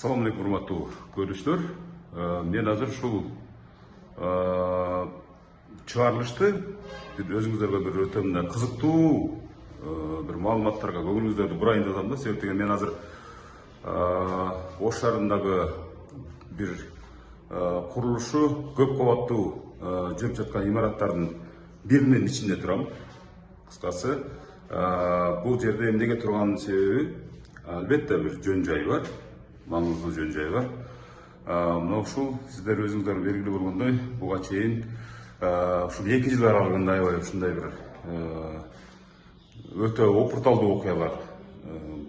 Assalamu alaikum, урматтуу көрүүчүлөр. Мен азыр ушул чыгарылышты өзүңүздөргө бир өтө мындай кызыктуу бир маалыматтарга көңүлүңүздөрдү бурайын деп атам да. Себеп деген мен азыр Ош шаарындагы бир курулушу көп кабаттуу жүрүп жаткан имараттардын биринин ичинде турам. Кыскасы, бул жерде эмнеге турганын себеби албетте бир жөн жай бар. Маңызды жөн жай бар. Мына ушул сиздер өзүңүздөр белгилүү болгондой, буга чейин ушул 2 жыл аралыгында аябай ушундай бир өтө опурталдуу окуялар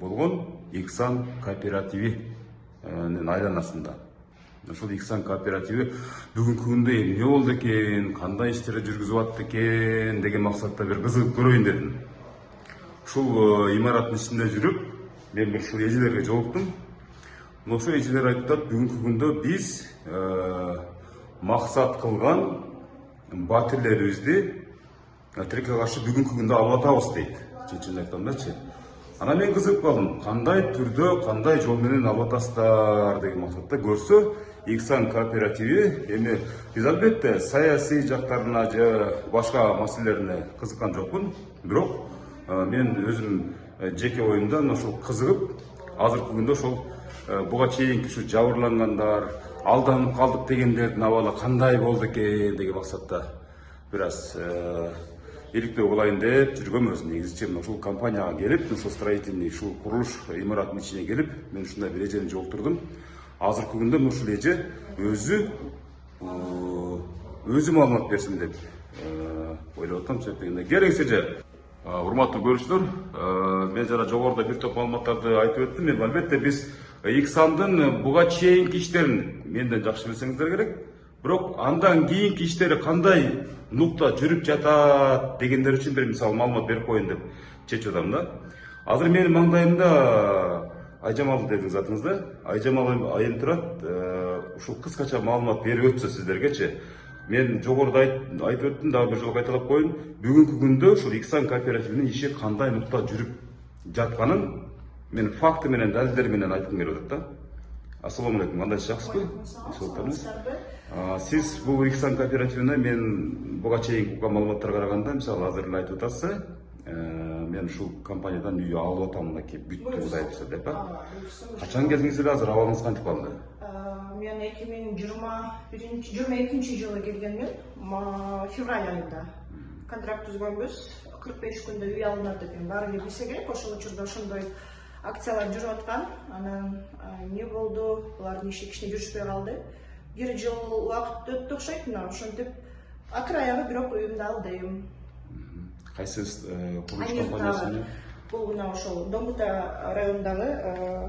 болгон. Иксан кооперативинин айланасында. Ушул Иксан кооперативи бүгүнкү күндө эмне болду экен, кандай иштерди жүргүзүп атты экен деген максатта бир кызыгып көрөйүн дедим. Ушул имараттын ичинде жүрүп, мен бир ушул эжелерге жолуктум. Ошо эжелер айтат, бүгүнкү күндө биз максат кылган батирлерибизди тилекке каршы бүгүнкү күндө алып атабыз дейт. Чынын айткандачы. Ана мен кызыгып калдым, кандай түрдө, кандай жол менен алып атасыздар деген максатта көрсө, Иксан кооперативи эми биз албетте саясий жактарына же башка маселелерине кызыккан жокмун. Бирок мен өзүм жеке оюмдан ошол кызыгып, азыркы күндө ошол буга чейинки ушу жабырлангандар, алданып калдык дегендердин абалы кандай болду экен деген максатта бир аз иликтөө кылайын деп жүргөнбүз. Негизичи ушул компанияга келип, ушул строительный, ушул курулуш имараттын ичине келип, мен ушундай бир эжени жолтурдум. Азыркы күндө ушул эже өзү маалымат берсин деп ойлоп атам. Себеп дегенде керекс эже. Урматтуу көрүүчүлөр, мен жана жогоруда бир топ маалыматтарды айтып өттүм. Эми албетте биз Иксандын буга чейинки иштерин менден жакшы билсеңиздер керек. Бирок андан кийинки иштери кандай нукта жүрүп жатат дегендер үчүн бир мисалы маалымат берип коеюн деп чечип атам да. Азыр менин маңдайымда Айжамал дедиңиз атыңызда. Айжамал айым турат. Ушул кыскача маалымат берип өтсө сиздергечи. Мен жогоруда айтып өттүм, дагы бир жолу кайталап коеюн. Бүгүнкү күндө ушул Иксан кооперативинин иши кандай нукта жүрүп жатканын мен факты менен, далилдер менен айткым келип атат да. Ассаламу алейкум, кандайсыз, жакшысызбы? Сиз бул Иксан кооперативине мен буга чейинки маалыматтарга караганда, мисалы азыр эле айтып атасыз, мен ушул компаниядан үй алып атам мынакей бүттү кудай буюрса деп. Качан келдиңиз эле, азыр абалыңыз кантип калды? Мен 2022 жылы келгенмин, февраль айында. Контракт түзгөнбүз, 45 күндө үй алынат деп баары эле билсе керек. Ошол учурда ошондой акциялар жүрүп аткан. Анан эмне болду? Булардын иши кичине жүрүшпөй калды. 1 жыл убакыт өттү окшойт, мына ошентип акыр аягы бирок үйүмдү алдым. Кайсы курулуш компаниясы? Бул мына ошол Домбута районундагы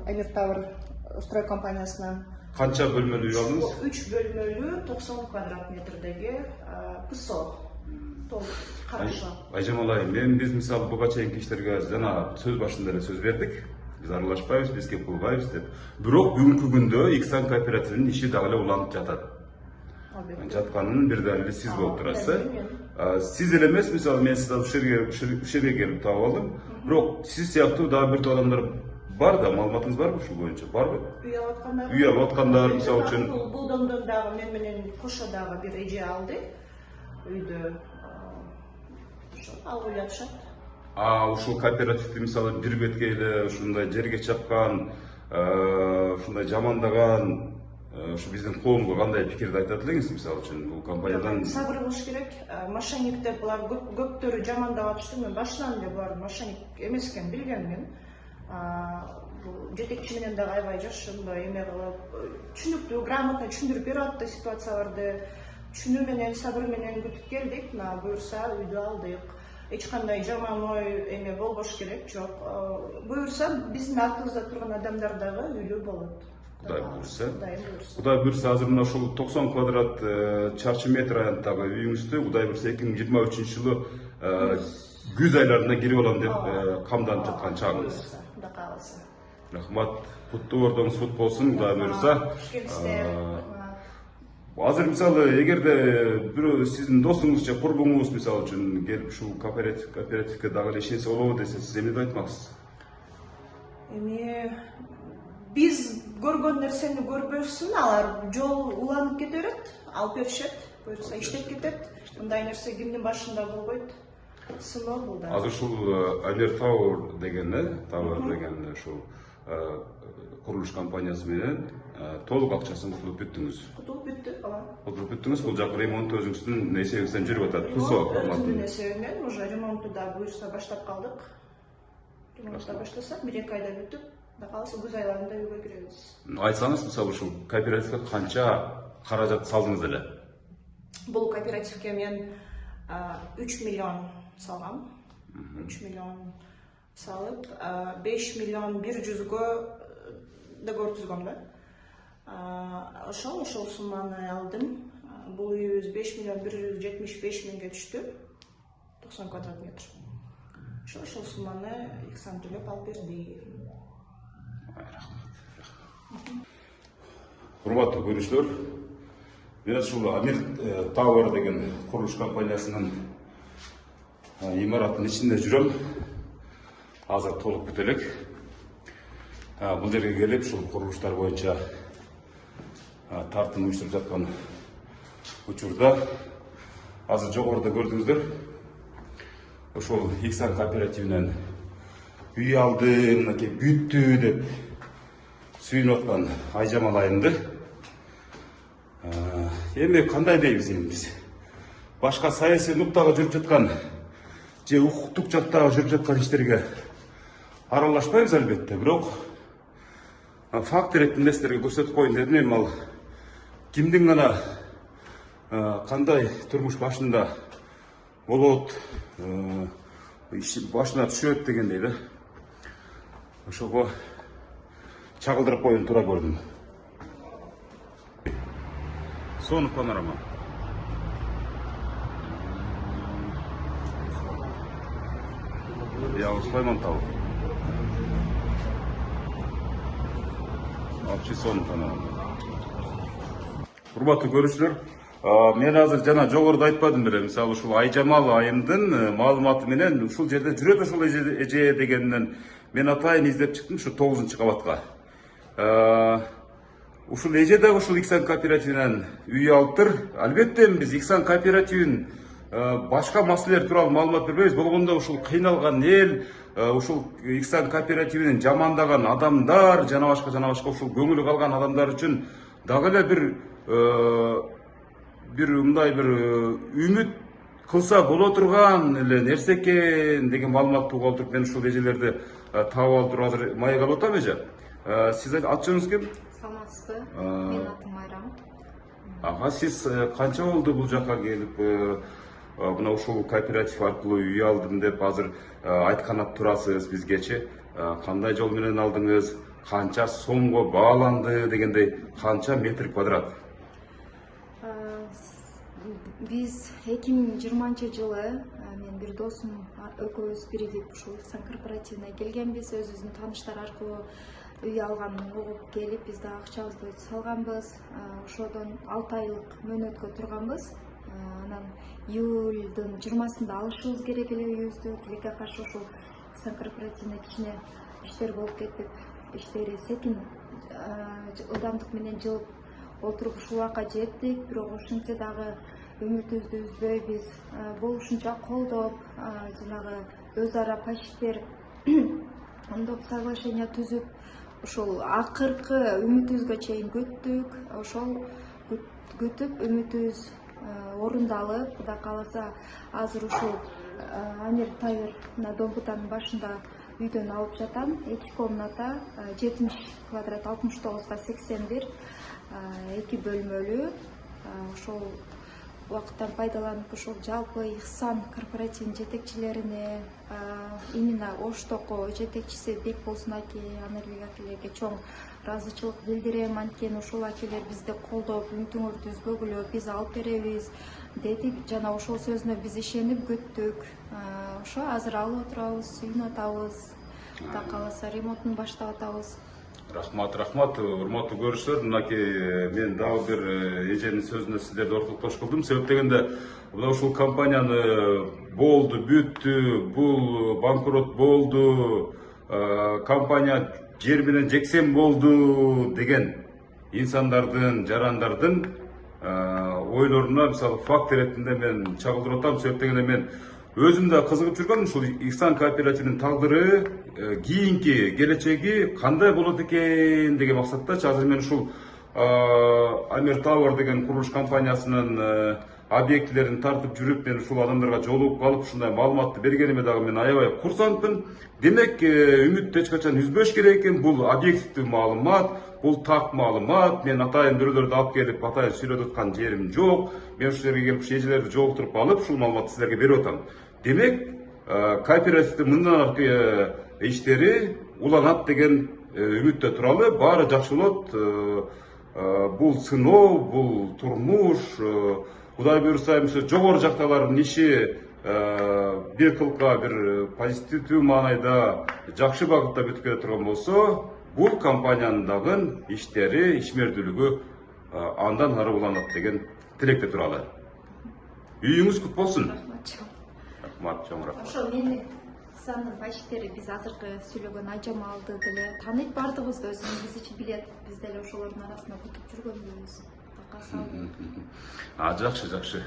Амир Тавр строй компаниясынан. Канча бөлмөлүү үй алдыңыз? 3 бөлмөлүү 90 квадрат метрдеги ПСО. Карашы. Айжамал айым, мен биз мисалы буга чейинки иштерге жана сөз башында эле сөз бердик. Биз аралашпайбыз, биз кеп кылбайбыз деп. Бирок бүгүнкү күндө Иксан кооперативинин иши дагы эле уланып жатат. Жатканын бир далили сиз болуп турасыз. Сиз эле эмес, мисалы мен сизди ушул жерге келип таап алдым. Бирок сиз сыяктуу дагы бир топ адамдар бар да, маалыматыңыз барбы ушул боюнча? Барбы? Үй алып аткандар. Үй алып аткандар, мисалы үчүн. Бул домдон дагы мен менен кошо дагы бир эже алды. Үйдү алып жатышат. Ушул кооперативди мисалы бир бетке эле ушундай жерге чапкан, ушундай жамандаган, ушу биздин коомго кандай пикирди айтат элеңиз, мисалы үчүн бул компаниядан? Сабыр кылыш керек. Мошенник деп булар көптөрү жамандап атышты. Мен башынан эле булар мошенник эмес экенин билгенмин. Жетекчи менен дагы аябай жашынбай эме кылып, түшүнүктүү, грамотно түшүндүрүп берип атты ситуацияларды. Түшүнүү менен, сабыр менен күтүп келдик. Мына буюрса үйдү алдык. Эч кандай жаман ой эме болбош керек, жок. Буюрса биздин артыбызда турган адамдар дагы үйлүү болот. Кудай буюрса. Кудай буюрса, азыр мына ушул 90 квадрат чарчы метр аянттагы үйүңүздү кудай буюрса 2023 жылы күз айларына кирип алам деп камданып жаткан чагыңыз. Кудай кааласа. Рахмат. Куттуу бордоңуз кут болсун, кудай буюрса. Азыр мисалы эгерде бирөө сиздин досуңуз же курбуңуз мисалы үчүн келип ушул кооперативге дагы эле ишенсе болобу десе, сиз эмне айтмаксыз? Эми биз көргөн нерсени көрбөсүн, алар жол уланып кете берет, алып беришет, буюрса иштеп кетет. Мындай нерсе кимдин башында болбойт. Сыноо бул да. Азыр ушул Алер Тауэр деген ушул курулуш компаниясы менен толук акчасын кутулуп бүттүңүз. Кутулуп бүттү, ооба. Кутулуп бүттүңүз, бул жак ремонт өзүңүздүн эсебиңизден жүрүп атат. Тусо Өзүмдүн эсебимден уже ремонтту да буюрса баштап калдык. Ремонтта баштасак, 1-2 айда бүтүп, да калса күз айларында үйгө киребиз. Айтсаңыз, мисалы ушул кооперативге канча каражат салдыңыз эле? Бул кооперативге мен 3 миллион салгам. 3 миллион салып, 5 миллион 100-гө договор түзгөм да. Ошол сумманы алдым. Бул үйүбүз 5 миллион 175 миңге түштү. 90 квадрат метр. Ошол сумманы Ихсан төлөп алып берди. Урматтуу көрүүчүлөр, мен ушул Алер Тауэр деген курулуш компаниясынын имараттын ичинде жүрөм. Азыр толук бүтө элек. Бул жерге келип, ушул курулуштар боюнча тартым уюштуруп жаткан учурда азыр жогоруда көрдүңүздөр, ошол Ихсан кооперативинен үй алдым, мынакей бүттү деп сүйүнүп аткан Айжамал айымды эми кандай дейбиз эми биз? Башка саясий нуктага жүрүп жаткан же укуктук жактагы жүрүп жаткан иштерге аралашпайбыз албетте, бирок факт иретин нерселерге көрсөтүп коеюн дедим. Эми ал кимдин гана кандай турмуш башында болот, башына түшөт дегендей да. Ошого чагылдырып коюуну туура көрдүм. Сону панорама. Я Сулайман тау. Вообще сону панорама. Урматтуу көрүүчүлөр, мен азыр жана жогоруда айтпадым беле, мисалы ушул Айжамал айымдын маалыматы менен ушул жерде жүрөт ошол эже дегенинен мен атайын издеп чыктым ушу 9-кабатка. Ушул эже да ушул Ихсан кооперативинен үй алыптыр. Албетте биз Ихсан кооперативин башка маселелер тууралуу маалымат бербейбиз. Болгондо ушул кыйналган эл, ушул Ихсан кооперативинин жамандаган адамдар, жана башка ушул көңүлү калган адамдар үчүн дагы эле бир мындай бир үмүт кылса боло турган эле нерсе экен деген маалымат тугалы туруп, мен ушул эжелерди таап алып туруп азыр маек алып атам. Эже, сиз аты жөнүңүз ким? Саламатсызбы? Мен атым Майрам. Ага, сиз канча болду бул жака келип, мына ушул кооператив аркылуу үй алдым деп азыр айткан турасыз бизгечи? Кандай жол менен алдыңыз? Канча сомго бааланды дегендей, канча метр квадрат? Биз 2020-жылы мен бир досум экөөбүз биригип ушул Ихсан корпоративине келгенбиз. Өзүбүздүн тааныштар аркылуу үй алганын угуп келип, биз да акчабызды салганбыз. Ошодон 6 айлык мөөнөткө турганбыз. Анан июлдун 20-сында алышыбыз керек эле үйүбүздү. Тилекке каршы ушул Ихсан корпоративине кичине иштер болуп кетип, иштери секин ылдамдык менен жылып отуруп ушул убакка жеттик. Бирок ошентсе дагы үмүтүбүздү үзбөй биз болушунча колдоп, жанагы өз ара пачтер ондоп соглашение түзүп, ошол акыркы үмүтүбүзгө чейин күттүк. Ошол күтүп үмүтүбүз орундалып, Кудай кааласа азыр ушул Алер Тауэр Дом Бутанын башында үйдөн алып жатам. 2 комната, 70 квадрат, 69га 81, 2 бөлмөлүү. Ошол убакыттан пайдаланып, ошол жалпы Ихсан корпоративинин жетекчилерине, именно Оштоко жетекчиси Бекболсун аке, Анарбек акелерге чоң ыраазычылык билдирем. Анткени ушул акелер бизди колдоп, үмүтүңөрдү үзбөгүлө, биз алып беребиз дедик. Жана ошол сөзүнө биз ишенип күттүк. Ошо азыр алып отурабыз, үйүнө атабыз. Кудай кааласа ремонтун баштап атабыз. Рахмат, урматтуу көрүүчүлөр. Мынакей мен дагы бир эженин сөзүнө сиздерди ортоктош кылдым. Себеп дегенде, мына ушул компанияны болду, бүттү, бул банкрот болду, компания жер менен жексен болду деген инсандардын, жарандардын ойлоруна мисалы факт иретинде мен чагылдырып атам. Себеп дегенде мен өзүм да кызыгып жүргөн ушул Ихсан кооперативинин тагдыры, кийинки келечеги кандай болот экен деген максаттачы азыр мен ушул Амир Тауэр деген курулуш компаниясынын объектилерин тартып жүрүп, мен ушул адамдарга жолугуп калып ушундай маалыматты бергениме дагы мен аябай курсантмын. Демек, үмүттү эч качан үзбөш керек экен. Бул объективдүү маалымат, бул так маалымат. Мен атайын бирөөлөрдү алып келип, атайын сүйлөп аткан жерим жок. Мен ушул жерге келип, ушул эжелерди жолуктуруп алып, ушул маалыматты силерге берип атам. Демек, кооперативдин мындан аркы иштери уланат деген үмүттө туралы. Баары жакшы болот. Бул сыноо, бул турмуш, Кудай буюрса, жогору жактагылардын иши бир кылка бир позитивдүү маанайда жакшы багытта бүтүп келе турган болсо, бул компаниянын дагы иштери, ишмердүүлүгү андан ары уланат деген тилекте туралы. Үйүңүз кут болсун. Рахмат, чоң рахмат. Ошо мени Ихсандын байшиктери биз азыркы сүйлөгөн Айжамалды деле тааныйт, баардыгыбызды өзүбүз билет. Биз деле ошолордун арасында күтүп жүргөнбүз. Жакшы.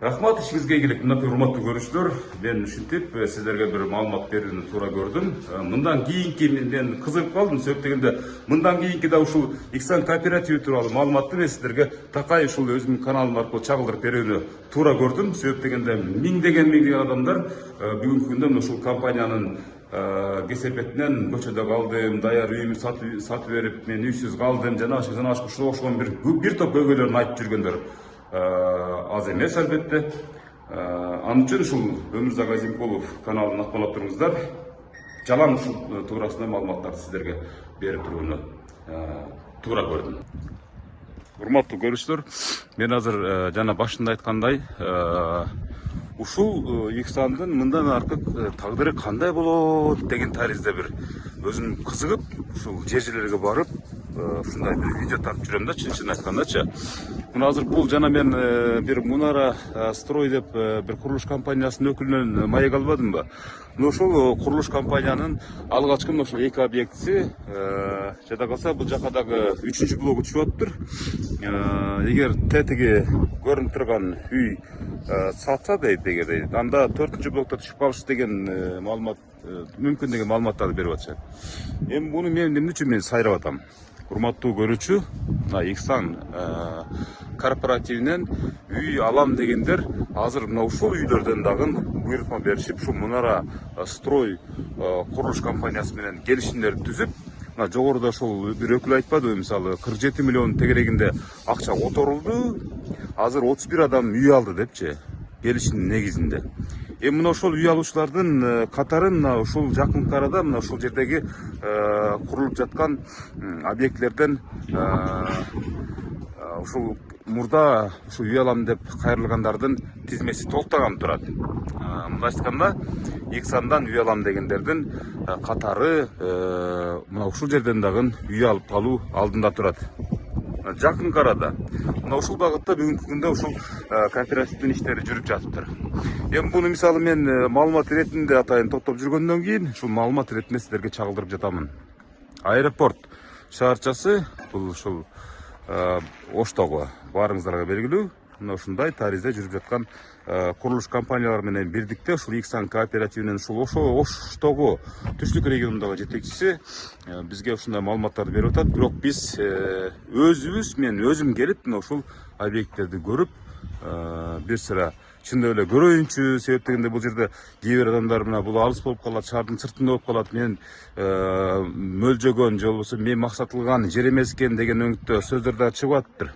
Рахмат, ишиңизге ийгилик. Мындай урматтуу көрүүчүлөр, мен ушинтип сиздерге бир маалымат берүүнү туура көрдүм. Мындан кийинки мен кызыгып калдым. Себеп дегенде, мындан кийинки да ушул Ихсан кооперативи тууралуу маалыматты мен сиздерге такай ушул өзүмдүн каналым аркылуу чагылдырып берүүнү туура көрдүм. Себеп дегенде, миңдеген адамдар бүгүнкү күндө ушул компаниянын кесепетинен көчөдө калдым, даяр үйүмдү сатып берип, мен үйсүз калдым, жана ушуга окшогон бир топ көйгөйлөрүн айтып жүргөндөр аз эмес, албетте. Анын үчүн ушул Өмүрзак Азимкулов каналын аткылап туруңуздар. Жалаң ушул туурасында маалыматтарды сиздерге берип турууну туура көрдүм. Урматтуу көрүүчүлөр, мен азыр жана башында айткандай, ушул Ихсандын мындан аркы тагдыры кандай болот деген таризде бир өзүм кызыгып, ушул жерлерге барып, ушундай бир видео тартып жүрөм да, чын айткандачы. Мына азыр бул жана мен бир Мунара строй деп бир курулуш компаниясынын өкүлүнөн маек албадымбы? Мына ошол курулуш компаниянын алгачкы мына ошол эки объектиси, жада калса бул жака дагы 3-чү блогу түшүп атыптыр. Эгер тетиги көрүнүп турган үй сатса дейт, анда 4-чү блокто түшүп калыш деген маалымат мүмкүн деген маалыматтарды берип атышат. Эми муну мен эмне үчүн мен сайрап атам? Урматтуу көрүүчү, Ихсан корпоративинен үй алам дегендер азыр мына ушул үйлөрдөн дагы буйрутма беришип, ушул Мунара строй курулуш компаниясы менен келишимдерди түзүп, мына жогоруда ошол бир өкүл айтпадыбы, мисалы 47 миллион тегерегинде акча которулду, азыр 31 адам үй алды депчи, келишимдин негизинде. Эми мына ошол үй алуучулардын катарын мына ушул жакын арада мына ушул жердеги курулуп жаткан объектилерден ушул мурда ушул үй алам деп кайрылгандардын тизмеси толуктаган турат. Мындайча айтканда, Ихсандан үй алам дегендердин катары мына ушул жерден дагы үй алып калуу алдында турат. Жакын арада. Мына ушул багытта бүгүнкү күндө ушул кооперативдин иштери жүрүп жатыптыр. Эми буну мисалы мен маалымат иретинде атайын топтоп жүргөндөн кийин ушул маалымат иретинде сиздерге чагылдырып жатамын. Аэропорт шаарчасы бул ушул Оштогу баарыңыздарга белгилүү. Мына ушундай таризде жүрүп жаткан курулуш компаниялар менен бирдикте ушул Ихсан кооперативинин ушул Оштогу түштүк регионундагы жетекчиси бизге ушундай маалыматтарды берип атат. Бирок биз мен өзүм келип мына ушул объекттерди көрүп, бир сыра чындап эле көрөйүнчү. Себеп дегенде бул жерде кээ бир адамдар мына бул алыс болуп калат, шаардын сыртында болуп калат, мен мөлжөгөн же болбосо мен максат кылган жер эмес экен деген өңүттө сөздөр да чыгып атыптыр.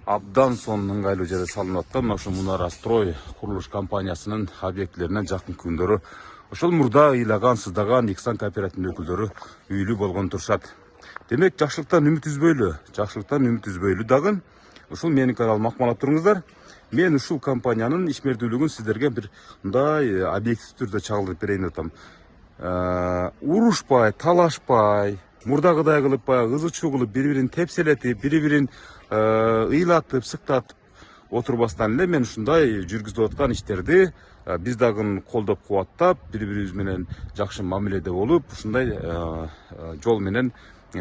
Абдан сонун ыңгайлуу жерде салынып атат. Мына ушул Мунара строй курулуш компаниясынын объектилеринен жакын күндөрү ошол мурда ыйлаган, сыздаган Ихсан кооперативинин өкүлдөрү үйлүү болгон турушат. Демек, жакшылыктан үмүт үзбөйлү дагы ушул менин каналыма макмалап туруңуздар. Мен ушул компаниянын ишмердүүлүгүн сиздерге бир мындай объектив түрдө чагылдырып берейин деп атам. Урушпай, талашпай, мурдагыдай кылып баягы ызы чуу кылып бири-бирин тепселетип, бири-бирин ыйлатып, сыктатып отурбастан эле мен ушундай жүргүзүп аткан иштерди биз дагы колдоп кубаттап, бири-бирибиз менен жакшы мамиледе болуп, ушундай жол менен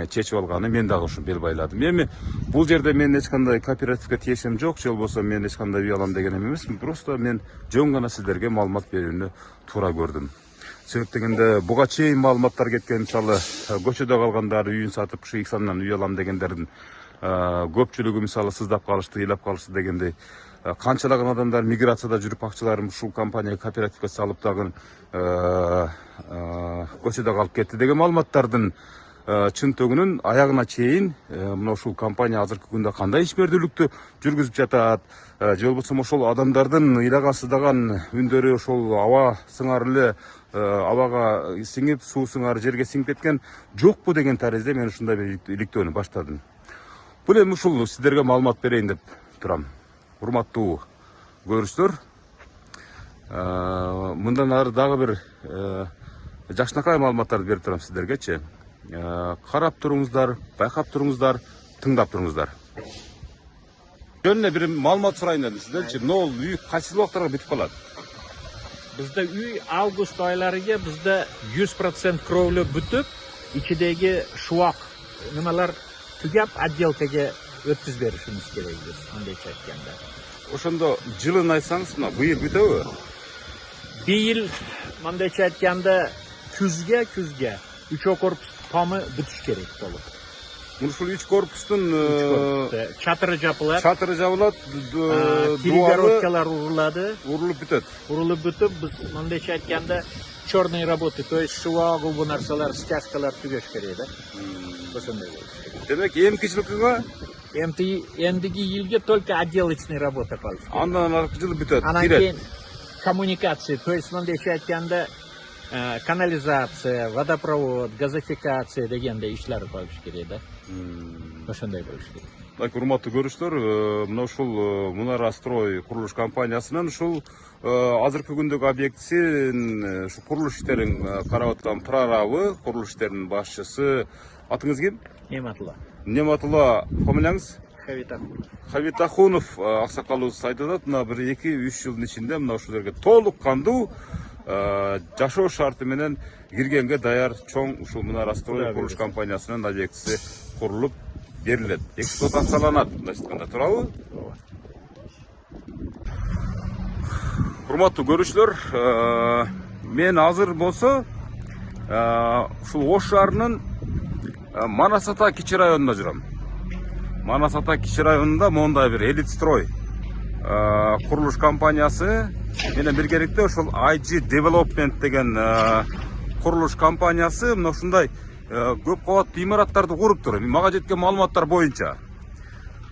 чечип алганы мен дагы ушу бел байладым. Эми бул жерде мен эч кандай кооперативге тиешем жок, же болбосо мен эч кандай үй алам деген эмесмин. Просто мен жөн гана сиздерге маалымат берүүнү туура көрдүм. Себеп дегенде буга чейин маалыматтар кеткен, мисалы көчөдө калгандар үйүн сатып ушу Иксандан үй алам дегендердин көпчүлүгү мисалы сыздап калышты, ыйлап калышты дегендей. Канчалаган адамдар миграцияда жүрүп акчаларын ушул компания кооперативге салып дагы көчөдө калып кетти деген маалыматтардын чынтөгүнүн аягына чейин мына ушул компания азыркы күндө кандай ишмердүүлүктү жүргүзүп жатат, же болбосо ошол адамдардын ыйлаган сыздаган үндөрү ошол аба сыңар эле абага сиңип, суу сыңары жерге сиңип кеткен жокпу деген таризде мен ушундай бир иликтөөнү баштадым. Бул эми ушул сиздерге маалымат берейин деп турам. Урматтуу көрүүчүлөр, мындан ары дагы бир жакшынакай маалыматтарды берип турам сиздергечи. Карап туруңуздар, байкап туруңуздар, тыңдап туруңуздар. Жөн эле бир маалымат сурайын дедим сиздерчи. Мына үй кайсы убактарга бүтүп калат? Bizde uy avgust oylariga bizde 100% krovli бүтүп, içideki şuak nimalar tugab отделкага өткүзүп беришimiz керек биз, андайча айтканда. Ошондо жылын айтсаңыз, мына быйыл бүтөбү? Быйыл мындайча айтканда күзгө 3 корпус тамы бүтүш керек болуп. Ушул 3 корпустун чатыры жапылат. Чатыры жабылат, перегородкалар урулуп бүтөт. Урулуп бүтүп, биз мындайча айтканда черные работы, то есть шуагы бу нарсалар, стяжкалар түгөш керек да. Ошондой болуш. Демек, эмки жылкыга эндиги йылга только отделочный работа калыш. Андан аркы жылы бүтөт. Анан кийин коммуникация, то есть мындайча айтканда канализация, водопровод, газификация дегендей иштер болуш керек да. Ошондой болуш керек. Так, урматтуу көрүүчүлөр, мына ушул Мунара строй курулуш компаниясынын ушул азыркы күндөгү объектисин ушу курулуш иштерин карап аткан прорабы, курулуш иштеринин башчысы. Атыңыз ким? Нематулла. Нематулла, фамилияңыз? Хавитахунов. Аксакалыбыз айтып атат, мына 1-2-3 жылдын ичинде мына ушул жерге толук кандуу жашоо шарты менен киргенге даяр чоң ушул Мунара строй курулуш компаниясынын объектиси курулуп берилет, эксплуатацияланат, мындайча айтканда, туурабы? Урматтуу көрүүчүлөр, мен азыр болсо ушул Ош шаарынын Манас Ата кичи районунда жүрөм. Манас Ата кичи районунда мондай бир элит строй курулуш компаниясы менен биргеликте ошол IG Development деген курулуш компаниясы мына ушундай көп кабаттуу имараттарды куруптур. Мага жеткен маалыматтар боюнча.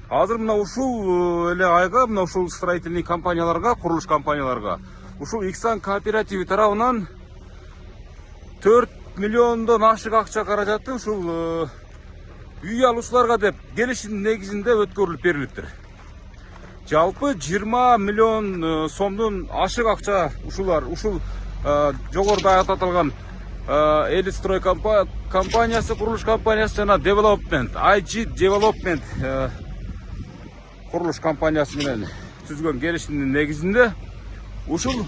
Азыр мына ушул эле айга мына ушул строительный компанияларга, курулуш компанияларга ушул Иксан кооперативи тарабынан 4 миллиондон ашык акча каражаты ушул үй алуучуларга деп келишимдин негизинде өткөрүлүп берилиптир. Жалпы 20 миллион сомдун ашык акча ушул жогоруда аталган элит строй компаниясы, курулуш компаниясы жана Development, IG Development курулуш компаниясы менен түзгөн келишимдин негизинде ушул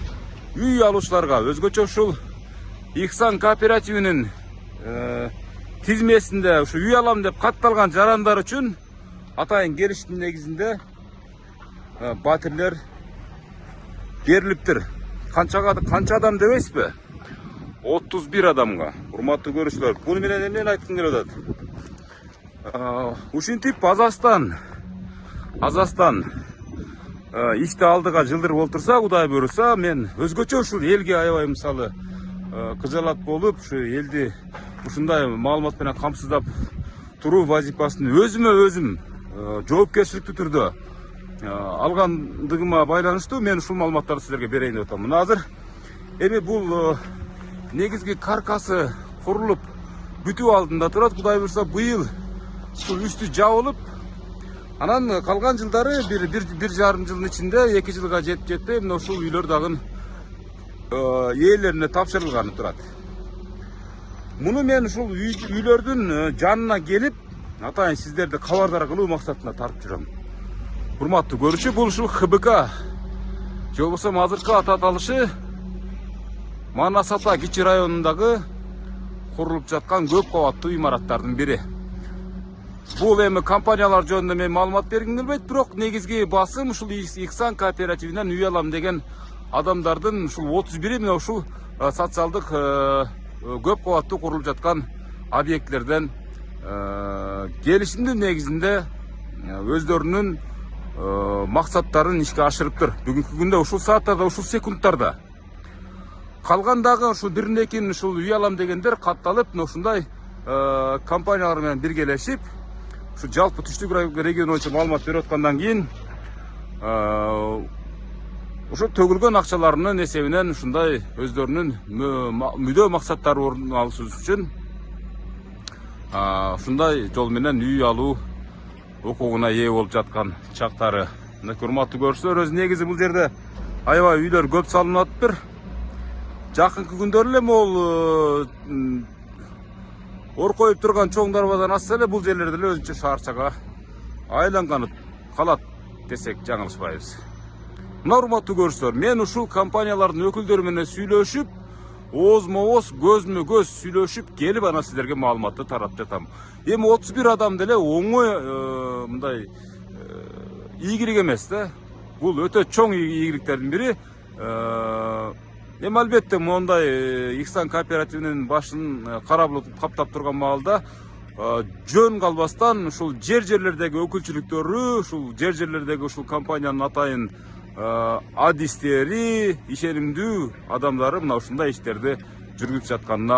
үй алуучуларга, өзгөчө ушул Иксан кооперативинин тизмесинде ушу үй алам деп катталган жарандар үчүн атайын келишимдин негизинде батирлер берилиптир. Канча адам дебейсизби? 31 адамга. Урматтуу көрүүчүлөр, буну менен эмнени айткым келип атат? Ушинтип Азастан ишти алдыга жылдырып олтурса, Кудай буйруса, мен өзгөчө ушул элге аябай мисалы кыжалат болуп, ушу элди ушундай маалымат менен камсыздап туруу вазифасын өзүм жоопкерчиликтүү түрдө алгандыгыма байланыштуу мен ушул маалыматтарды сиздерге берейин деп атам. Мына азыр эми бул негизги каркасы курулуп бүтүү алдында турат. Кудай буйруса, быйыл ушул үстү жабылып, анан калган жылдары бир жарым жылдын ичинде 2 жылга жетти. Мына ушул үйлөр дагы ээлерине тапшырылганы турат. Муну мен ушул үйлөрдүн жанына келип, атайын сиздерди кабардар кылуу максатында тартып жүрөм. Урматтуу көрүүчү, бул ушул ХБК же болбосо азыркы аты аталышы Манас Ата кичи районундагы курулуп жаткан көп кабаттуу имараттардын бири. Бул эми компаниялар жөнүндө мен маалымат бергим келбейт, бирок негизги басым ушул Иксан кооперативинен үй алам деген адамдардын ушул 31 мына ушул социалдык көп кабаттуу курулуп жаткан объектлерден келишимдин негизинде өздөрүнүн максаттарын ишке ашырыптыр. Бүгүнкү күндө ушул сааттарда, ушул секундтарда калгандагы ушул биринекин ушул үй алам дегендер катталып, ушундай компаниялар менен биргелешип, ушу жалпы түштүк регион боюнча маалымат берип аткандан кийин ошо төгүлгөн акчаларынын эсебинен ушундай өздөрүнүн мүдөө максаттары орун алышы үчүн ушундай жол менен үй алуу укугуна ээ болуп жаткан чактары. Урматтуу көрүүчүлөр, өзү негизи бул жерде аябай үйлөр көп салынып атыптыр. Жакынкы күндөрү эле могул оркоюп турган чоң дарбадан асса эле бул жерлерде эле өзүнчө шаарчага айланганы калат десек жаңылышпайбыз. Мына урматтуу көрүүчүлөр, мен ушул компаниялардын өкүлдөрү менен сүйлөшүп, оозмо-ооз, көзмө-көз сүйлөшүп келип ана силерге маалыматты таратып жатам. Эми 31 адам деле оңой мындай ийгилик эмес да. Бул өтө чоң ийгиликтердин бири. Эми албетте мондай Иксан кооперативинин башын карабылып каптап турган маалда жөн калбастан ушул жерлердеги өкүлчүлүктөрү, ушул жерлердеги ушул компаниянын атайын адистери, ишенимдүү адамдары мына ушундай иштерди жүргүзүп жатканына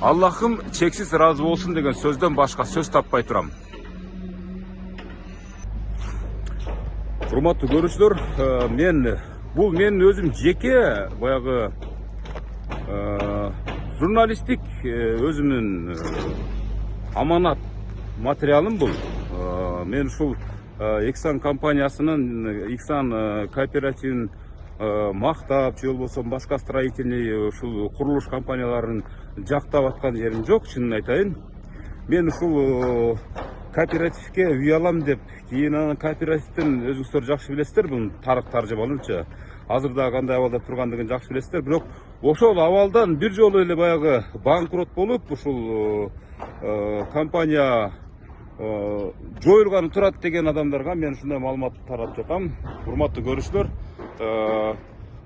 Аллахым чексиз ыраазы болсун деген сөздөн башка сөз таппай турам. Урматтуу көрүүчүлөр, бул менин өзүм жеке баягы журналисттик өзүмдүн аманат материалым бул. Мен ушул Иксан компаниясынын, Иксан кооперативин мактап, же болбосо башка строительный ушул курулуш компанияларын жактап аткан жерим жок, чынын айтайын. Мен ушул кооперативге үй алам деп, кийин анан кооперативдин өзүңүздөр жакшы билесиздер, бунун тарых таржымалынча азырда кандай абалда тургандыгын жакшы билесиздер, бирок ошол абалдан бир жолу эле баягы банкрот болуп, ушул компания жоюлганы турат деген адамдарга мен ушундай маалымат таратып жатам. Урматтуу көрүүчүлөр,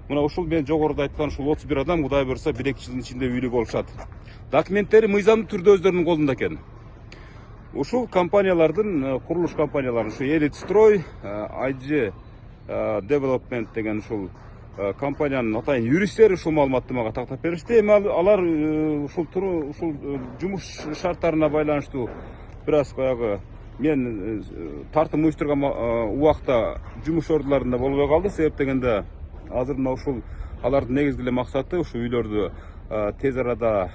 мына ушул мен жогоруда айткан ушул 31 адам Кудай буйрса 1-2 жылдын ичинде үйлүү болушат. Документтери мыйзамдуу түрдө өздөрүнүн колунда экен. Ушул компаниялардын, курулуш компанияларын, ушу Элит Строй, IG Development деген ушул компаниянын атайын юристтери ушул маалыматты мага тактап беришти. Эми алар ушул жумуш шарттарына байланыштуу бир аз баягы мен тартым уюштурган убакта жумуш ордуларында болбой калды. Себеп дегенде азыр мына ушул алардын негизги эле максаты ушул үйлөрдү тез арада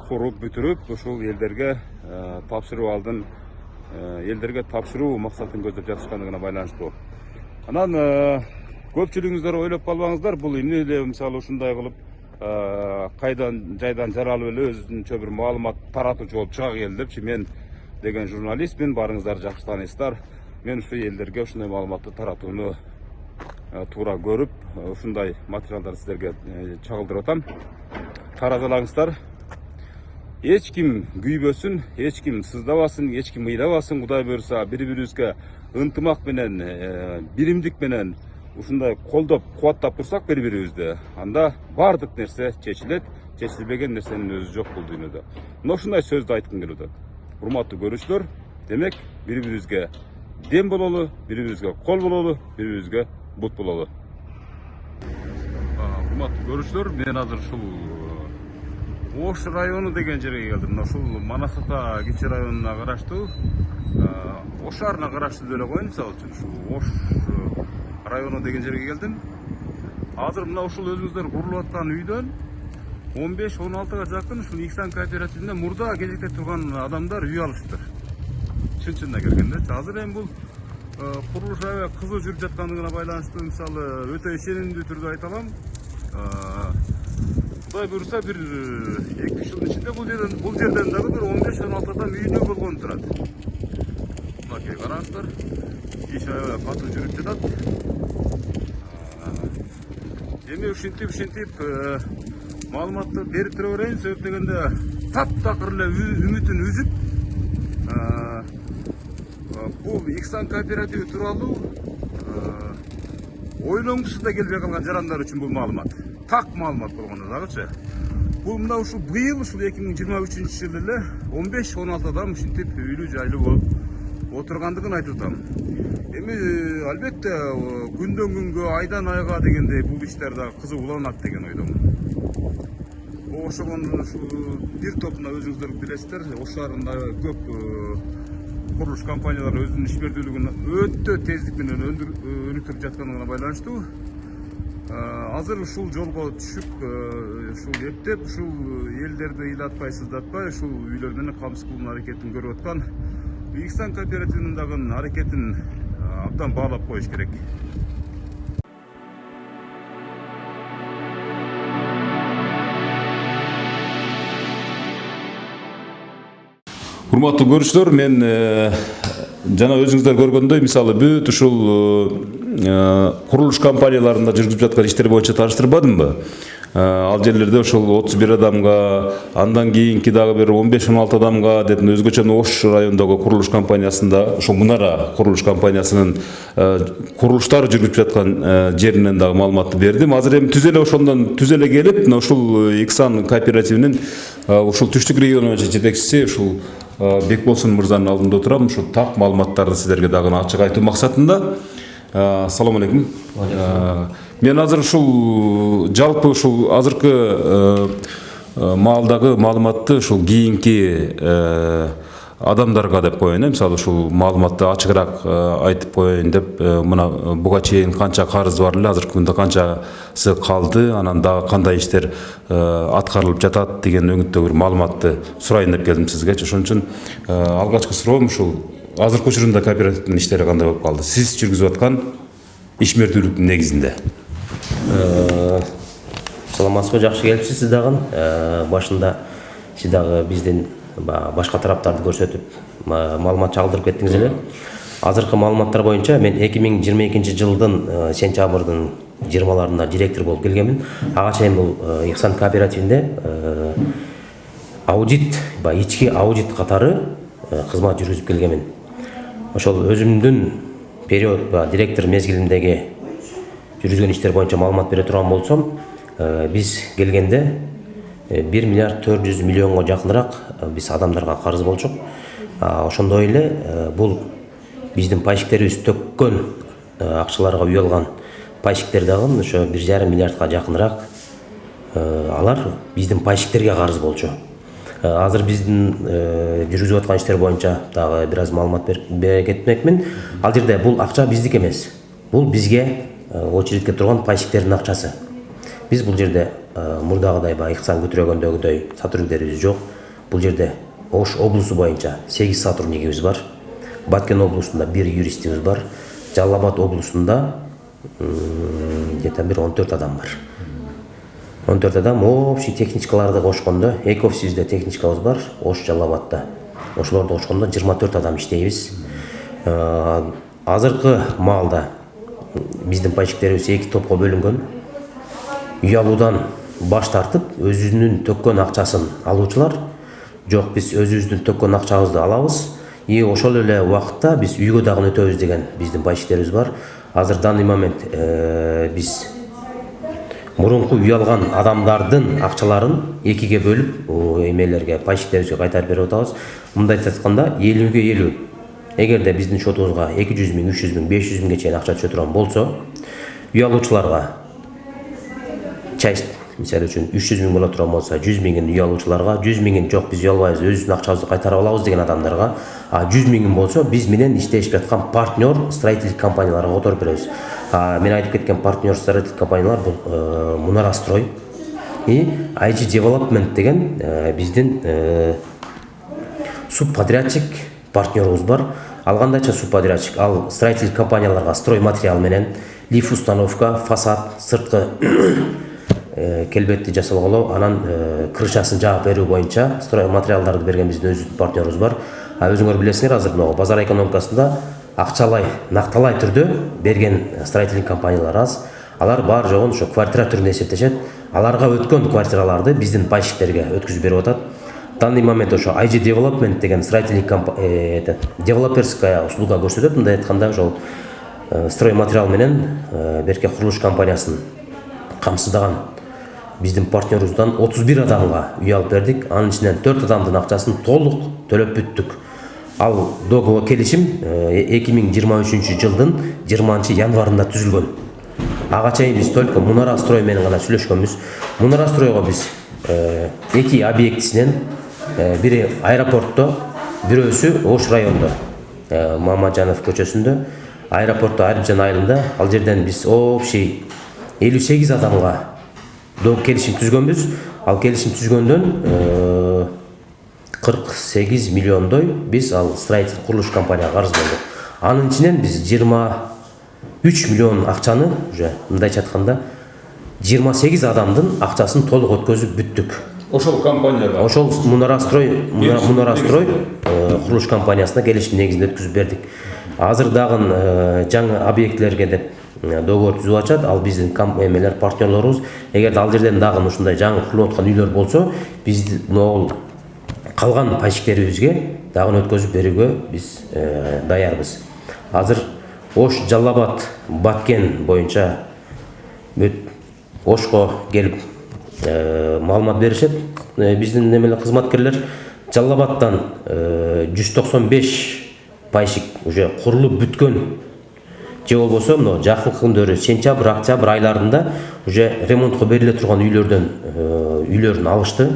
куруп бүтүрүп ушул элдерге тапшыруу алдын элдерге тапшыруу максатын көздөп жатышкандыгына байланыштуу. Анан көпчүлүгүңүздөр ойлоп калбаңыздар, бул эмне эле мисалы ушундай кылып кайдан жайдан жаралып эле өзүнчө бир маалымат таратуучу болуп чыга келдипчи. Мен деген журналистмин, барыңыздар жакшы тааныйсыздар. Мен ушул элдерге ушундай маалыматты таратууну туура көрүп, ушундай материалдарды силерге чагылдырып атам. Таразалаңыздар. Эч ким күйбөсүн, эч ким сыздабасын, эч ким ыйдабасын. Кудай буйрса бири-бирибизге ынтымак менен, биримдик менен ушундай колдоп, кубаттап турсак бири-бирибизди, анда бардык нерсе чечилет. Чечилбеген нерсенин өзү жок бул дүйнөдө. Мына ушундай сөздү айткым келип атат. Урматтуу көрүүчүлөр, демек бири-бирибизге дем бололу, бири-бирибизге кол бололу, бири-бирибизге бут бололу. Урматтуу көрүүчүлөр, мен азыр ушул Ош району деген жерге келдим. Ушул Манас Ата кичи районуна караштуу, Ош шаарына караштуу деле коеюн, мисалы үчүн ушул Ош району деген жерге келдим. Азыр мына ушул өзүңүздөр курулуп аткан үйдөн 15-16га жакын ушул Иксан кооперативинде мурда кезекте турган адамдар үй алышыптыр. Чын-чынына келгенде, азыр эми бул курулуш аябай кызуу жүрүп жаткандыгына байланыштуу, мисалы өтө ишенимдүү түрдө айта алам. Кудай буйрса бир 2 жылдын ичинде бул жерден дагы бир 15-16 адам үйдө болгон турат. Мынакей караңыздар. иш аябай катуу жүрүп жатат. Эми ушинтип маалыматты берип тура берейин. Себеп дегенде таптакыр эле үмүтүн үзүп, бул Ихсан кооперативи тууралуу ойлоңгусу да келбей калган жарандар үчүн бул маалымат. Так маалымат болгондо дагычы. Бул мына ушул быйыл ушул 2023-жылы эле 15-16 адам ушинтип үйлүү жайлуу болуп отургандыгын айтып атам. Эми албетте күндөн күнгө, айдан айга дегендей бул иштер да кызып уланат деген ойдомун. Ошогон ушул бир топуна өзүңүздөр билесиздер, ошолардын көп курулуш компаниялары өзүнүн ишмердүүлүгүн өтө тездик менен өнүктүрүп жатканына байланыштуу. Азыр ушул жолго түшүп, ушул эптеп, ушул элдерди ыйлатпай, сыздатпай, ушул үйлөр менен камсыз кылуунун аракетин көрүп аткан Ихсан кооперативинин дагы аракетин абдан баалап коюш керек. Урматтуу көрүүчүлөр, мен жана өзүңүздөр көргөндөй, мисалы бүт ушул курулуш компанияларында жүргүзүп жаткан иштер боюнча тааныштырбадымбы? Ал жерлерде ошол 31 адамга, андан кийинки дагы бир 15-16 адамга деп өзгөчө Ош районундагы курулуш компаниясында, ошол Мунара курулуш компаниясынын курулуштары жүргүзүп жаткан жеринен дагы маалыматты бердим. Азыр эми ошондон түз эле келип, мына ушул Ихсан кооперативинин ушул түштүк регион боюнча жетекчиси ушул Бекболсун мырзанын алдында отурам. Ушул так маалыматтарды силерге дагы ачык айтуу максатында. Салам алейкум. Мен азыр ушул жалпы ушул азыркы маалдагы маалыматты ушул кийинки адамдарга деп коеюн. Мисалы ушул маалыматты ачыгыраак айтып коеюн деп, мына буга чейин канча карыз бар эле, азыркы күндө канчасы калды, анан дагы кандай иштер аткарылып жатат деген өңүттөгү маалыматты сурайын деп келдим сизге. Ошон үчүн алгачкы суроом ушул азыркы учурунда кооперативдин иштери кандай болуп калды? Сиз жүргүзүп аткан ишмердүүлүктүн негизинде. Саламатсызбы, жакшы келипсиз сиз дагы. Башында сиз дагы биздин башка тараптарды көрсөтүп маалымат чагылдырып кеттиңиз эле. Азыркы маалыматтар боюнча мен 2022 жылдын сентябрдын 20-ларында директор болуп келгенмин. Ага чейин бул Ихсан кооперативинде аудит, ички аудит катары кызмат жүргүзүп келгенмин. Ошол өзүмдүн период директор мезгилиндеги жүргүзгөн иштер боюнча маалымат бере турган болсом, биз келгенде 1 миллиард 400 миллионго жакыныраак биз адамдарга карыз болчук. Ошондой эле бул биздин пайщиктерибиз төккөн акчаларга үй алган пайщиктер дагы ошо 1,5 миллиардга жакыныраак алар биздин пайщиктерге карыз болчу. Азыр биздин жүргүзүп аткан иштер боюнча дагы бир аз маалымат бере кетмекмин. Ал жерде бул акча биздики эмес. Бул бизге очередке турган пайщиктердин акчасы. Биз бул жерде мурдагыдай Ихсан көтөргөндөгүдөй сотрудниктерибиз жок. Бул жерде Ош облусу боюнча 8 сотрудникибиз бар. Баткен облусунда 1 юристибиз бар. Жалал Абад облусунда где-то бир 14 адам бар. 14 адам общий техничкаларды кошкондо, эки офисибизде техничкабыз бар, Ош Жалал Абадта. Ошолорду кошкондо 24 адам иштейбиз. Азыркы маалда биздин пайщиктерибиз 2 топко бөлүнгөн. Үй алуудан баш тартып, өзүнүн төккөн акчасын алуучулар, жок биз өзүбүздүн төккөн акчабызды алабыз, ошол эле убакытта биз үйгө дагы өтөбүз деген биздин пайщиктерибиз бар. Азыр данный момент биз мурунку үй алган адамдардын акчаларын экиге бөлүп, эмелерге, пайщиктерибизге кайтарып берип атабыз. Мындай айтканда 50-ге 50. Эгерде биздин шотубузга 200 миң, 300 миң, 500 миңге чейин акча түшө турган болсо, үй алуучуларга часть, мисалы үчүн 300 миң боло турган болсо, 100 миңин үй алуучуларга, 100 миңин жок биз үй албайбыз, өзүбүздүн акчабызды кайтарып алабыз деген адамдарга, 100 миңин болсо биз менен иштешип жаткан партнер строительдик компанияларга которуп беребиз. Мен айтып кеткен партнер строительдик компаниялар бул Мунара строй и IG Development деген биздин субподрядчик партнерубуз бар. Ал кандайча субподрядчик? Ал строительдик компанияларга строй материал менен, лифт установка, фасад, сырткы келбетти жасалгылоо, анан крышасын жаап берүү боюнча строй материалдарды берген биздин өзүбүздүн партнерубуз бар. Өзүңөр билесиңер, азыр базар экономикасында акчалай накталай түрдө берген строительный компаниялар аз. Алар бар жогун ошо квартира түрүндө эсептешет. Аларга өткөн квартираларды биздин пайщиктерге өткүзүп берип атат. В данный момент ошо IG Development деген строительный девелоперская услуга көрсөтөт. Мындай айтканда ошол стройматериал менен берке курулуш компаниясын камсыздаган биздин партнерубуздан 31 адамга үй алып бердик. Анын ичинен 4 адамдын акчасын толук төлөп бүттүк. Ал договор келишим 2023 жылдын 20 январында түзүлгөн. Ага чейин биз только Мунара строй менен гана сүйлөшкөнбүз. Мунара стройго биз эки объектисинен бири аэропортто, бирөөсү Ош райондо, Мамаджанов көчөсүндө, аэропортто Арбжан айылында. Ал жерден биз общий 58 адамга келишим түзгөнбүз. Ал келишим түзгөндөн 48 миллиондой биз ал строитель курулуш компанияга карыз болдук. Анын ичинен биз 23 миллион акчаны уже мындайча айтканда 28 адамдын акчасын толук өткөзүп бүттүк. Ошол компанияга. Ошол Мунара строй курулуш компаниясына келишим негизинде өткөзүп бердик. Азыр дагы жаңы объектлерге деп договор түзүп атышат. Ал биздин эмелер партнерлорубуз. Эгерде ал жерден дагы ушундай жаңы курулуп аткан үйлөр болсо, биз могул калган пайщиктерибизге дагы өткөзүп берүүгө биз даярбыз. Азыр Ош, Жалал-Абад, Баткен боюнча Ошко келип маалымат беришет. Биздин эмелер кызматкерлер Жалал-Абадтан 195 пайщик уже курулуп бүткөн же болбосо мына жакынкы күндөрү сентябрь, октябрь айларында уже ремонтко бериле турган үйлөрүн алышты.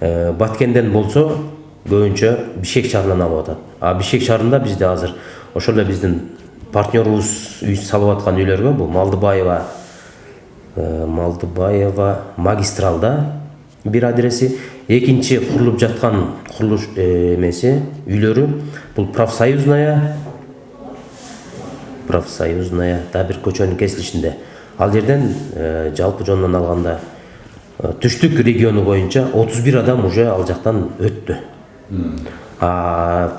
Баткенден болсо көбүнчө Бишкек шаарынан алып атат. А Бишкек шаарында бизде азыр ошол эле биздин партнерубуз үй салып аткан үйлөргө, бул Малдыбаева магистралда бир адреси, экинчи курулуп жаткан курулуш эмеси үйлөрү бул профсоюзная да бир көчөнүн кесилишинде. Ал жерден жалпы жонунан алганда түштүк региону боюнча 31 адам уже ал жактан өттү.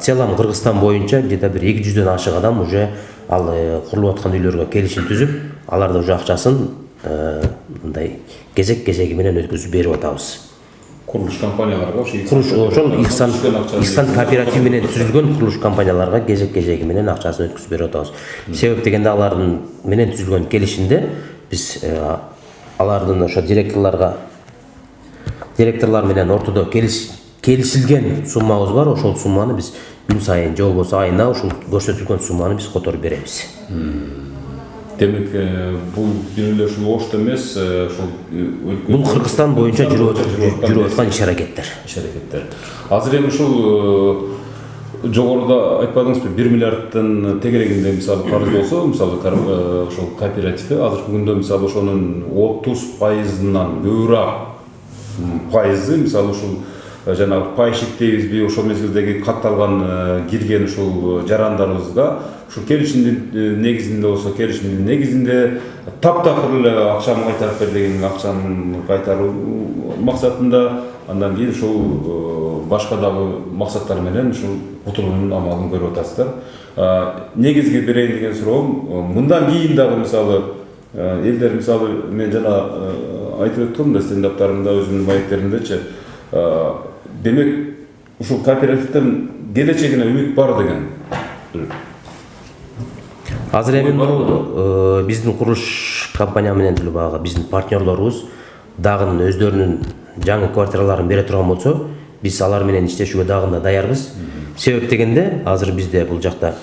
Целом Кыргызстан боюнча где-то бир 200дөн ашык адам уже ал курулуп аткан үйлөргө келишим түзүп, аларда уже акчасын мындай кезек-кезеги менен өткөзүп берип атабыз. Курулуш компанияларга ошол Ихсан кооператив менен түзүлгөн курулуш компанияларга кезек-кезеги менен акчасын өткөзүп берип атабыз. Себеп дегенде алардын менен түзүлгөн келишимде биз алардын ошо директорлар менен ортодо келишилген суммабыз бар. Ошол сумманы биз күн сайын же болбосо айына ушул көрсөтүлгөн сумманы биз которуп беребиз. Демек, бул бир эле ушул Ошто эмес, ошол бул Кыргызстан боюнча жүрүп аткан иш-аракеттер. Азыр эми ушул жогоруда айтпадыңызбы, 1 миллиардтын тегерегинде мисалы карыз болсо, мисалы ошол кооперативде азыркы күндө мисалы ошонун 30%-нан көбүрөөк пайызы мисалы ушул жана пайщик дейбизби, ошол мезгилдеги катталган кирген ушул жарандарыбызга ушул келишимдин негизинде болсо, келишимдин негизинде таптакыр эле акчамды кайтарып бер деген акчаны кайтаруу максатында, андан кийин ушул башка дагы максаттар менен ушул утулуунун амалын көрүп атасыздар. Негизги берейин деген суроом, мындан кийин дагы мисалы элдер мисалы мен жана айтып өттүм да стендаптарымда, өзүмдүн маектеримдечи, демек ушул кооперативдин келечегине үмүт бар деген. Азыр эми бул биздин курулуш компания менен деле багы биздин партнерлорубуз дагы өздөрүнүн жаңы квартираларын бере турган болсо, биз алар менен иштешүүгө дагы да даярбыз. Себеп дегенде азыр бизде бул жакта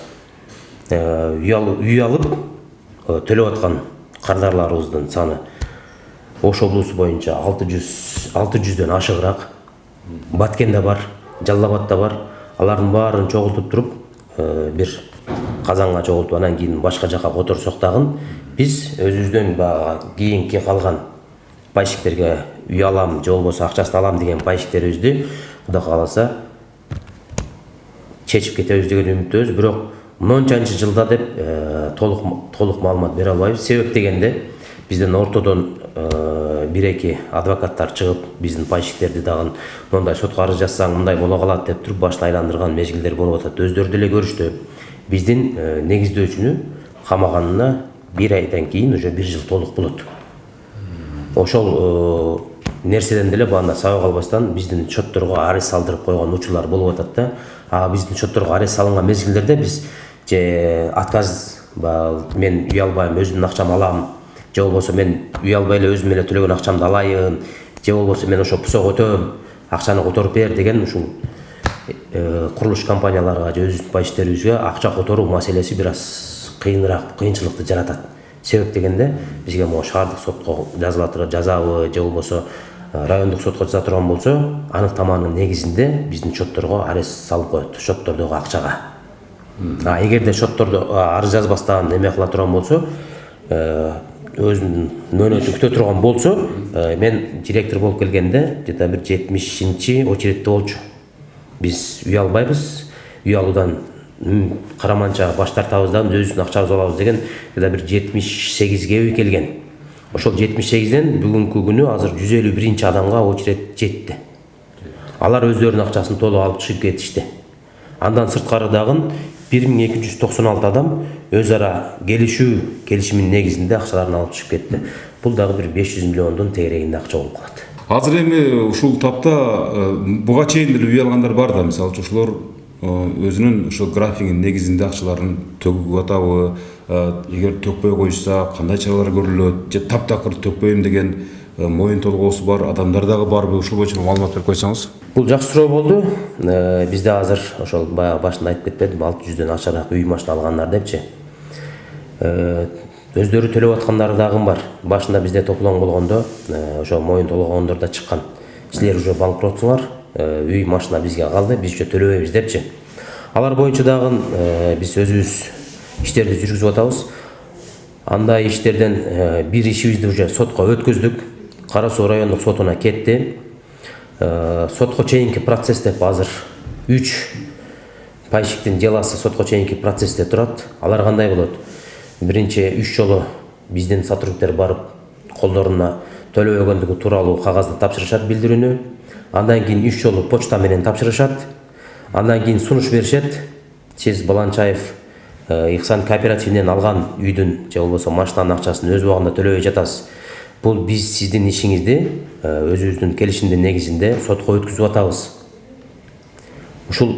үй алып төлөп аткан кардарларыбыздын саны Ош облусу боюнча 600дөн ашыгыраак. Баткенде бар, Жалал-Абадта бар. Алардын баарын чогултуп туруп бир казанга чогултуп, анан кийин башка жака которсок дагы биз өзүбүздөн баягы кийинки калган пайщиктерге үй алам же болбосо акчасын алам деген пайщиктерибизди Кудай кааласа чечип кетебиз деген үмүттөбүз. Бирок мончанчы жылда деп толук маалымат бере албайбыз. Себеп дегенде бизден ортодон бир-эки адвокаттар чыгып, биздин пайщиктерди дагы мындай сотко арыз жазсаң мындай боло калат деп туруп башын айландырган мезгилдер болуп атат. Өздөрү деле көрүштү. биздин негиздөөчүнү камаганына 1 айдан кийин уже 1 жыл толук болот. Ошол нерседен деле баанда сабак албастан биздин чотторго арест салдырып койгон учурлар болуп атат да. Биздин чотторго арест салынган мезгилдерде биз же отказ мен үй албайм, өзүмдүн акчамды алам, же болбосо мен үй албай эле өзүм эле төлөгөн акчамды алайын, же болбосо мен ошо пусок өтөм, акчаны которуп бер деген ушул курулуш компанияларга же өзүбүздүн пайчтарыбызга акча которуу маселеси бир аз кыйынчылыкты жаратат. Себеп дегенде бизге могу шаардык сотко жазабы же болбосо райондук сотко жаза турган болсо, аныктаманын негизинде биздин чотторго арест салып коет, чоттордогу акчага. Эгерде чоттордо арыз жазбастан эме кыла турган болсо, өзүнүн мөөнөтүн күтө турган болсо, мен директор болуп келгенде где-то бир 70-чи очередте болчу. Биз үй албайбыз, үй алуудан караманча баш тартабыз да, өзүбүздүн акчабызды алабыз деген где-то бир 78ге үй келген. Ошол 78ден бүгүнкү күнү азыр 151 адамга очеред жетти. Алар өздөрүнүн акчасын толук алып чыгып кетишти. Андан сырткары дагы 1296 адам өз ара келишимин негизинде акчаларын алып чыгып кетти. Бул дагы бир 500 миллиондун тегерегинде акча болуп калат. Азыр эми ушул тапта буга чейин деле үй алгандар бар да, мисалы ошолор өзүнүн ошол графигинин негизинде акчаларын төгүп атабы, эгер төкпөй коюшса кандай чаралар көрүлөт, же таптакыр төкпөйм деген моюн толгоосу бар адамдар дагы барбы, ушул боюнча маалымат берип койсоңуз. Бул жакшы суроо болду. Бизде азыр ошол баягы башында айтып кетпедимби, 600дөн ашараак үй машина алгандар депчи. Өздөрү төлөп аткандар дагы бар. Башында бизде топлон болгондо ошо моюн толгондор да чыккан. Силер уже банкротсуңар, үй машина бизге калды, биз уже төлөбөйбүз депчи. Алар боюнча дагы биз өзүбүз иштерди жүргүзүп атабыз. Андай иштерден бир ишибизди уже сотко өткөздүк. Кара Суу райондук сотуна кетти. Сотко чейинки процесс деп азыр 3 пайщиктин жаласы сотко чейинки процессте турат. Алар кандай болот? Биринчи 3 жолу биздин сотрудниктер барып колдоруна төлөбөгөндүгү тууралуу кагазды тапшырышат, билдирүүнү. Андан кийин 3 жолу почта менен тапшырышат. Андан кийин сунуш беришет. Сиз Баланчаев Ихсан кооперативинен алган үйдүн же болбосо машинанын акчасын өз убагында төлөбөй жатасыз. Бул биз сиздин ишиңизди өзүбүздүн келишимдин негизинде сотко өткүзүп атабыз. Ушул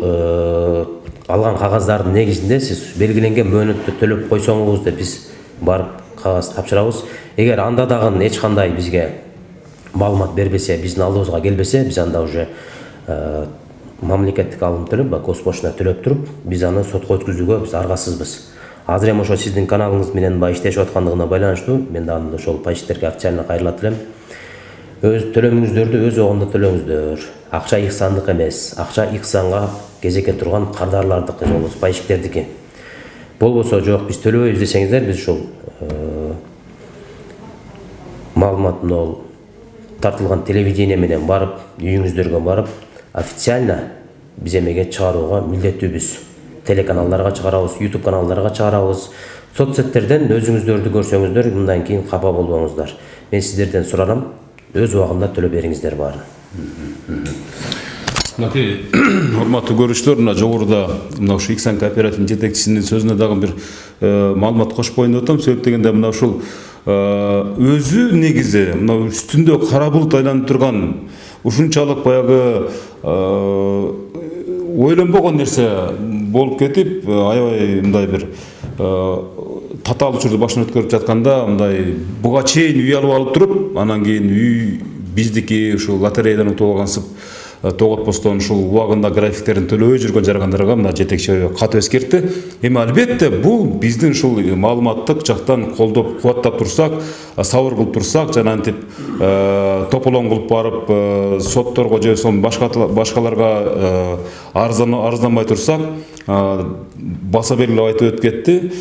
алган кагаздардын негизинде сиз белгиленген мөөнөттө төлөп койсоңуз деп биз барып кагаз тапшырабыз. Эгер анда дагы эч кандай бизге маалымат бербесе, биздин алдыбызга келбесе, биз анда уже мамлекеттик алым төлөп, госпошна төлөп туруп, биз аны сотко өткүзүүгө биз аргасызбыз. Азыр эми ошо сиздин каналыңыз менен иштешип аткандыгына байланыштуу мен дагы ошол пайщиктерге официально кайрылат элем. Өз төлөмүңүздөрдү өз убагында төлөңүздөр. Акча Ихсандык эмес, акча Ихсанга кезекке турган кардарлардыкы же болбосо пайщиктердики. Болбосо жок, биз төлөбөйбүз десеңиздер, биз ушул маалымат мынау тартылган телевидение менен барып, үйүңүздөргө барып, официально биз эмеге чыгарууга милдеттүүбүз. Телеканалдарга чыгарабыз, YouTube каналдарга чыгарабыз. Соцсеттерден өзүңүздөрдү көрсөңүздөр, мындан кийин капа болбоңуздар. Мен сиздерден сурарам, өз убагында төлөп бериңиздер баарын. Мынакей урматтуу көрүүчүлөр, мына жогоруда мына ушу Ихсан кооперативинин жетекчисинин сөзүнө дагы бир маалымат кошуп коеюн деп атам. Себеп дегенде мына ушул өзү негизи мына үстүндө кара булут айланып турган ушунчалык баягы ойлонбогон нерсе болуп кетип, аябай мындай бир татаал учурду башынан өткөрүп жатканда, мындай буга чейин үй алып туруп, анан кийин үй биздики ушул лотереядан утуп алгансып тоготпостон ушул убагында графиктерин төлөбөй жүргөн жаргандарга мына жетекчи катуу эскертти. Эми албетте бул биздин ушул маалыматтык жактан колдоп кубаттап турсак, сабыр кылып турсак, жана антип тополоң кылып барып сотторго же башкаларга арызданбай турсак, баса белгилеп айтып өтүп кетти.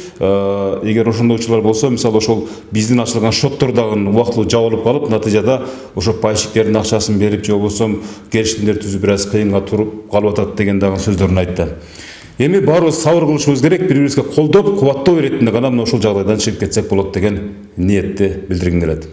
Эгер ошондой учурлар болсо, мисалы ошол биздин ачылган шоттор дагы убактылуу жабылып калып, натыйжада ошо пайщиктердин акчасын берип же болбосо келишимдер түзүп бир аз кыйынга туруп калып атат деген дагы сөздөрүн айтты. Эми баарыбыз сабыр кылышыбыз керек, бири-бирибизге колдоп, кубаттоо иретинде гана мына ушул жагдайдан чыгып кетсек болот деген ниетти билдиргим келет.